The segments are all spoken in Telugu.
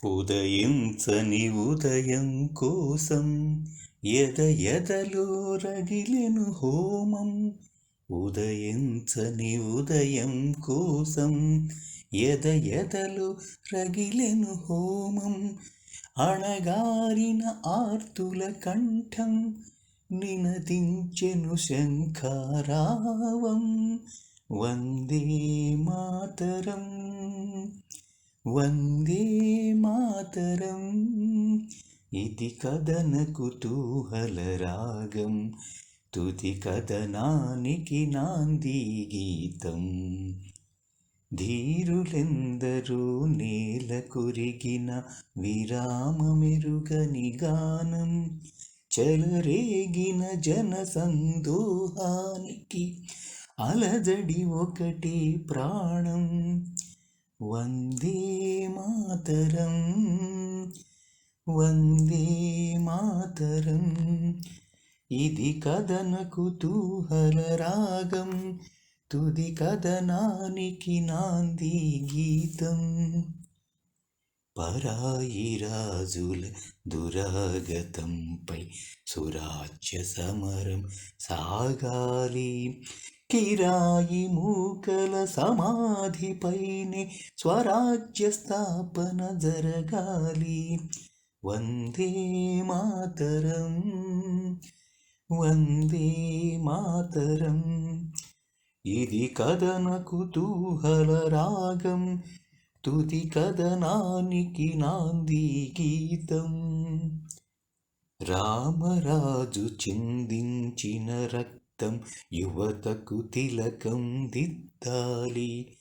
ఉదయించని ఉదయం కోసం ఎదలో రగిలెను హోమం. ఉదయించని ఉదయం కోసం ఎదలో రగిలెను హోమం. అణగారిన ఆర్తుల కంఠం నినదించెను శంఖారావం. వందే మాతరం, వందే మాతరం. ఇది కథన కుతూహల రాగం, తుది కథనానికి నాంది గీతం. ధీరులెందరూ నేల కురిగిన విరామమెరుగని గానం. చెలరేగిన జన సందోహానికి అలజడి ఒకటి ప్రాణం. వందే మాతరం, వందే మాతరం. ఇది కథన కుతూహల రాగం, తుది కథనానికి నాంది గీతం. పరాయి రాజుల దురాగతంపై సురాజ్య సమరం సాగాలి. కిరాయి మూకల సమాధిపైనే స్వరాజ్య స్థాపన జరగాలి. వందే మాతరం, వందే మాతరం. ఇది కథన కుతూహల రాగం, తుది కథనానికి నాంది గీతం. రామరాజు చిందించిన రక్తం యువతకు తిలకం దిద్దాలి.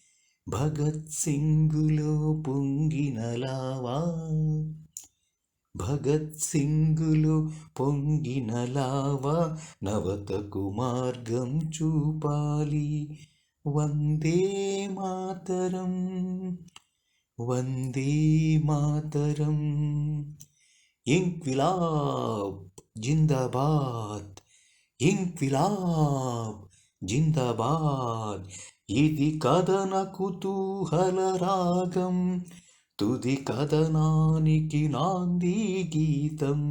భగత్ సింగులో పొంగిన లావా, భగత్ సింగులో పొంగిన లావా నవతకు మార్గం చూపాలి. వందే మాతరం, వందే మాతరం. ఇంక్విలాబ్ జిందాబాద్, ఇంక్విలాబ్ జిందాబాద్. ఇది కథన కుతూహల రాగం, తుది కథనానికి నాంది గీతం.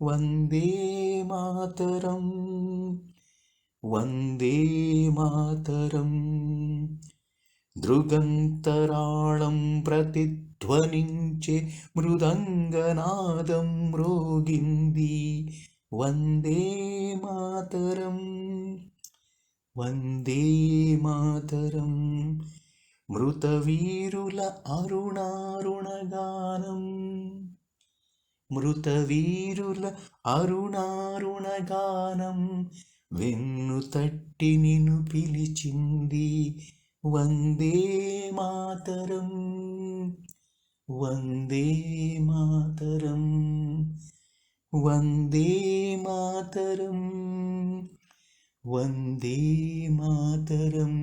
వందే మాతరం, వందే మాతరం. దృగంతరాళం ప్రతిధ్వనించే మృదంగనాదం మ్రోగింది. వందే మాతరం, వందే మాతరం. మృతవీరుల అరుణారుణగానం, మృతవీరుల అరుణారుణగానం వెన్ను తట్టి నిన్ను పిలిచింది. వందే మాతరం, వందే మాతరం, వందే మాతరం, వందే మాతరం.